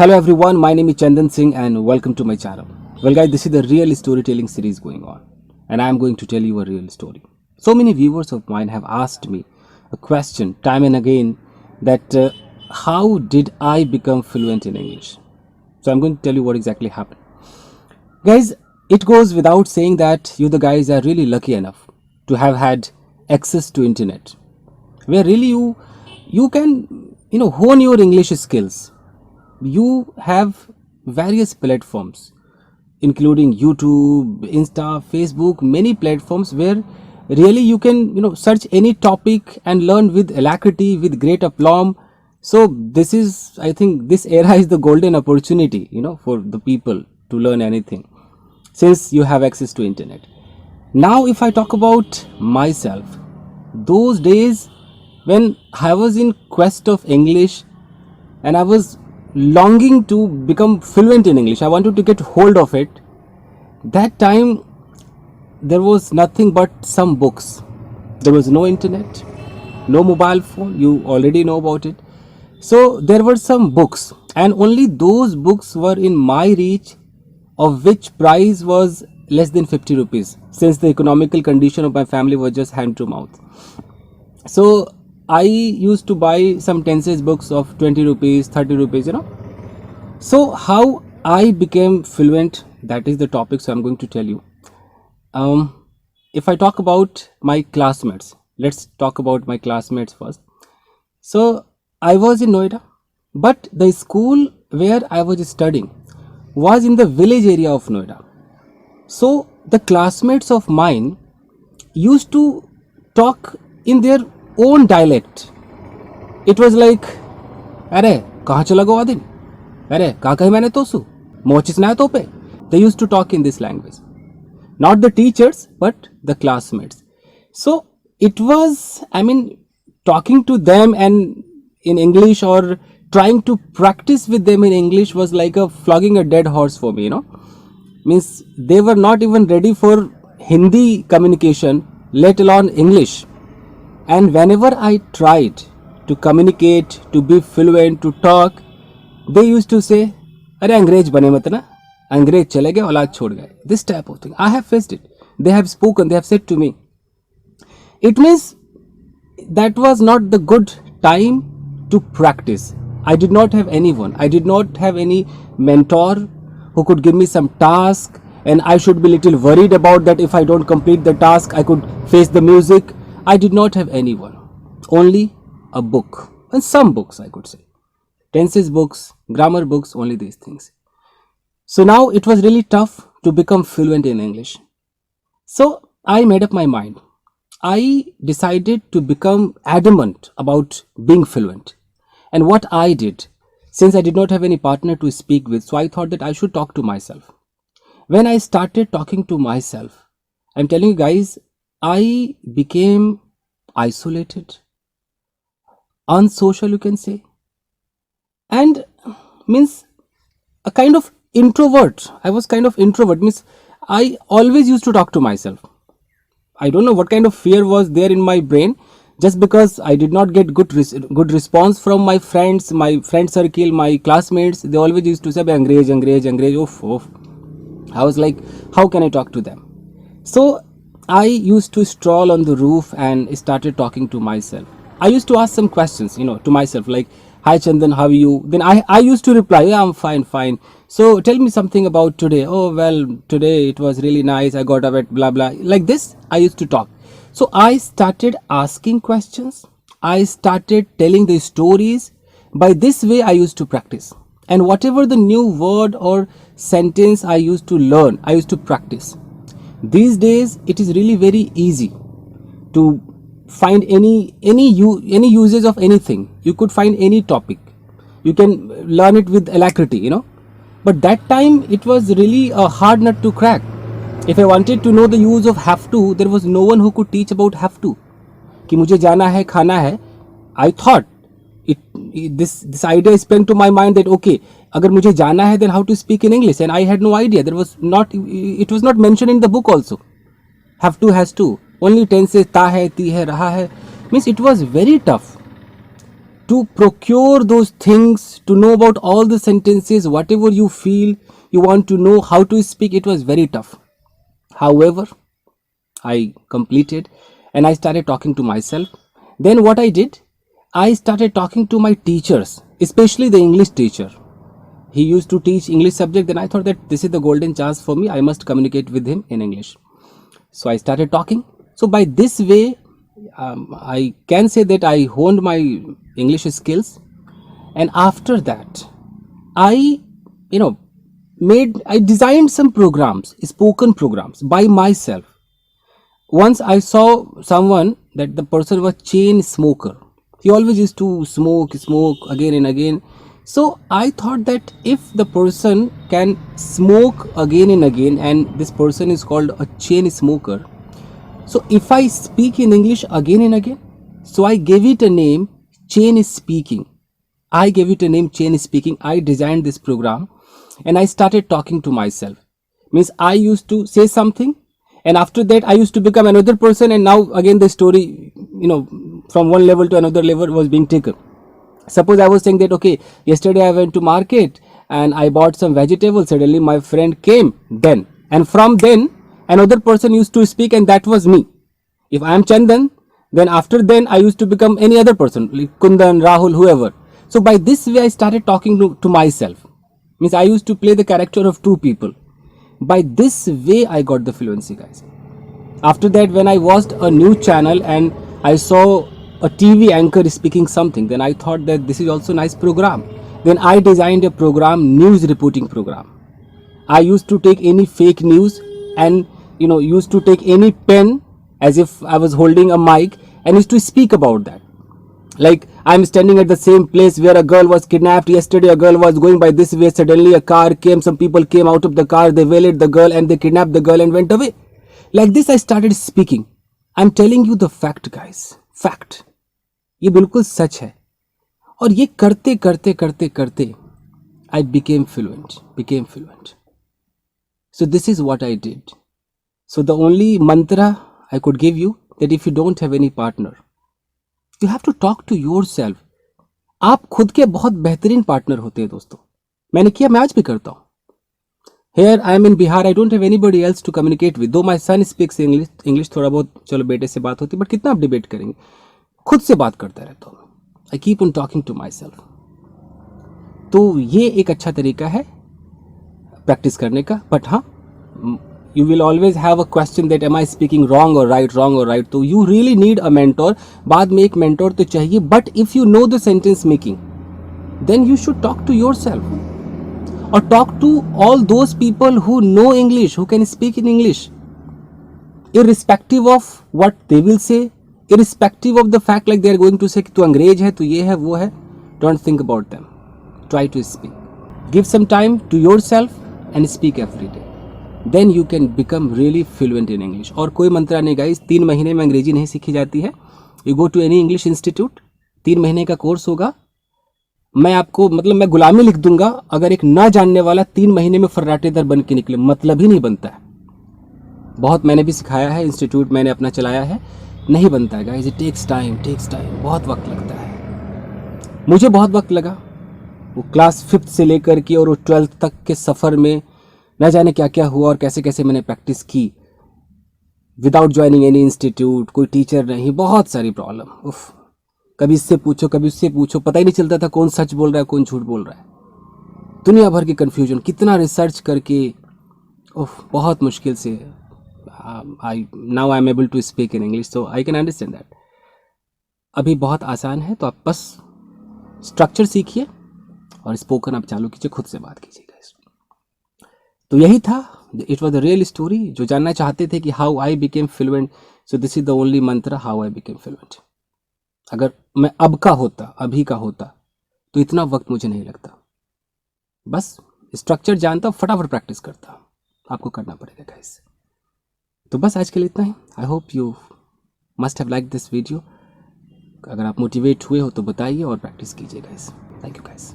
Hello everyone, my name is Chandan Singh and welcome to my channel. Well guys, this is the real storytelling series going on and I am going to tell you a real story. So many viewers of mine have asked me a question time and again that how did I become fluent in English? So I'm going to tell you what exactly happened. Guys, it goes without saying that you the guys are really lucky enough to have had access to internet where really you can hone your English skills. You have various platforms including YouTube, Insta, Facebook, many platforms where really you can search any topic and learn with alacrity, with great aplomb. So this is, I think this era is the golden opportunity for the people to learn anything since you have access to internet. Now if I talk about myself, those days when I was in quest of English and I was longing to become fluent in English, I wanted to get hold of it. That time there was nothing but some books. There was no internet, no mobile phone, you already know about it. So there were some books and only those books were in my reach, of which price was less than 50 rupees since the economical condition of my family was just hand to mouth. So I used to buy some tenses books of 20 rupees, 30 rupees, So how I became fluent, that is the topic, so I'm going to tell you. If I talk about my classmates, let's talk about my classmates first. So I was in Noida, but the school where I was studying was in the village area of Noida. So the classmates of mine used to talk in their own dialect. It was like, "Arey, kahan chala go adin? Arey, kaha kahi maine tosu? Mochis na tope." They used to talk in this language. Not the teachers, but the classmates. So it was, talking to them and in English or trying to practice with them in English was like flogging a dead horse for me, Means they were not even ready for Hindi communication, let alone English. And whenever I tried to communicate, to be fluent, to talk, they used to say, "Arey Angrej bane mat na, Angrej chale gaye, aulad chhod gaye." This type of thing. I have faced it. They have spoken, they have said to me. It means that was not the good time to practice. I did not have anyone. I did not have any mentor who could give me some task and I should be little worried about that if I don't complete the task, I could face the music. I did not have anyone, only a book and some books, I could say. Tenses books, grammar books, only these things. So now it was really tough to become fluent in English. So I made up my mind. I decided to become adamant about being fluent. And what I did, since I did not have any partner to speak with, so I thought that I should talk to myself. When I started talking to myself, I'm telling you guys, I became isolated, unsocial, you can say, and means a kind of introvert. I was kind of introvert, means I always used to talk to myself. I don't know what kind of fear was there in my brain, just because I did not get good response from my friends, my friend circle, my classmates. They always used to say, "Angrej, Angrej, Angrej." Oof. I was like, how can I talk to them? So I used to stroll on the roof and started talking to myself. I used to ask some questions, to myself like, "Hi Chandan, how are you?" Then I used to reply, "Yeah, I'm fine. So tell me something about today." "Oh, well, today it was really nice. I got up at blah, blah." Like this, I used to talk. So I started asking questions. I started telling the stories. By this way, I used to practice. And whatever the new word or sentence I used to learn, I used to practice. These days, it is really very easy to find any uses of anything. You could find any topic. You can learn it with alacrity, But that time, it was really a hard nut to crack. If I wanted to know the use of have to, there was no one who could teach about have to. कि मुझे जाना है, खाना है. I thought this idea sprang to my mind that okay, अगर मुझे जाना है, then how to speak in English, and I had no idea. It was not mentioned in the book also. Have to, has to. Only tenses ta hai, ti hai, raha hai. Means it was very tough. to procure those things, to know about all the sentences, whatever you feel, you want to know how to speak, it was very tough. However, I completed and I started talking to myself. Then what I did, I started talking to my teachers, especially the English teacher. He used to teach English subject. Then I thought that this is the golden chance for me. I must communicate with him in English. So I started talking. So by this way, I can say that I honed my English skills. And after that, I, you know, I designed some programs, spoken programs by myself. Once I saw someone that the person was chain smoker. He always used to smoke again and again. So I thought that if the person can smoke again and again, and this person is called a chain smoker, so if I speak in English again and again, so I gave it a name, chain speaking. I gave it a name, chain speaking. I designed this program and I started talking to myself. Means I used to say something, and after that I used to become another person, and now again the story, from one level to another level was being taken. Suppose I was saying that, okay, yesterday I went to market and I bought some vegetables. Suddenly my friend came then. And from then, another person used to speak, and that was me. If I am Chandan, then after then I used to become any other person, like Kundan, Rahul, whoever. So by this way I started talking to myself. Means I used to play the character of two people. By this way I got the fluency, guys. After that, when I watched a news channel and I saw a TV anchor speaking something, then I thought that this is also a nice program. Then I designed a program, news reporting program. I used to take any fake news and used to take any pen as if I was holding a mic and used to speak about that. Like, I'm standing at the same place where a girl was kidnapped. Yesterday a girl was going by this way. Suddenly a car came. Some people came out of the car. They waylaid the girl and they kidnapped the girl and went away. Like this I started speaking. I'm telling you the fact, guys. Fact. ये बिल्कुल सच है. और ये करते करते करते करते I became fluent. So this is what I did. So the only mantra I could give you, that if you don't have any partner, you have to talk to yourself. आप खुद के बहुत बेहतरीन पार्टनर होते हैं दोस्तों. मैंने किया, मैं आज भी करता हूँ. Here I am in Bihar. I don't have anybody else to communicate with. Though my son speaks English थोड़ा बहुत चलो बेटे से बात होती है, बट कितना आप डिबेट करेंगे. खुद से बात करता रहता हूँ. I keep on talking to myself. तो ये एक अच्छा तरीका है प्रैक्टिस करने का. बट हाँ, you will always have a question that am I speaking wrong or right. तो you really need a mentor. बाद में एक mentor तो चाहिए. But if you know the sentence making, then you should talk to yourself. Or talk to all those people who know English, who can speak in English. Irrespective of what they will say, irrespective of the fact like they are going to say कि तू अंग्रेज है, तू ये है, वो है. Don't think about them. Try to speak. Give some time to yourself and speak every day. Then you can become really fluent in English. और कोई मंत्रा नहीं गाइस, 3 महीने में अंग्रेजी नहीं सीखी जाती है. You go to any English institute, 3 महीने का कोर्स होगा. मैं आपको मैं गुलामी लिख दूंगा अगर एक ना जानने वाला 3 महीने में फर्राटेदार बन के निकले. मतलब ही नहीं बनता है. बहुत मैंने भी सिखाया है, इंस्टीट्यूट मैंने अपना चलाया है, नहीं बनता है गाइस. It takes time. बहुत वक्त लगता है. मुझे बहुत वक्त लगा. वो क्लास 5th से लेकर के और वो 12th तक के सफ़र में न जाने क्या क्या हुआ और कैसे कैसे मैंने प्रैक्टिस की विदाउट ज्वाइनिंग एनी इंस्टीट्यूट. कोई टीचर नहीं, बहुत सारी प्रॉब्लम. उफ, कभी इससे पूछो, कभी उससे पूछो, पता ही नहीं चलता था कौन सच बोल रहा है, कौन झूठ बोल रहा है. दुनिया भर की कन्फ्यूजन, कितना रिसर्च करके बहुत मुश्किल से now I am able to speak in English. So I can understand that. अभी बहुत आसान है. तो आप बस स्ट्रक्चर सीखिए और स्पोकन आप चालू कीजिए, खुद से बात कीजिएगा. तो यही था. It was the real story. जो जानना चाहते थे कि how I became fluent, so this is the only मंत्र, हाउ आई बिकेम फ्लुएंट. अगर मैं अभी का होता तो इतना वक्त मुझे नहीं लगता. बस स्ट्रक्चर जानता, फटाफट प्रैक्टिस करता. आपको करना पड़ेगा गाइस. तो बस आज के लिए इतना ही. I hope you must have like this video. अगर आप मोटिवेट हुए हो तो बताइए और प्रैक्टिस कीजिए गाइस. Thank you guys.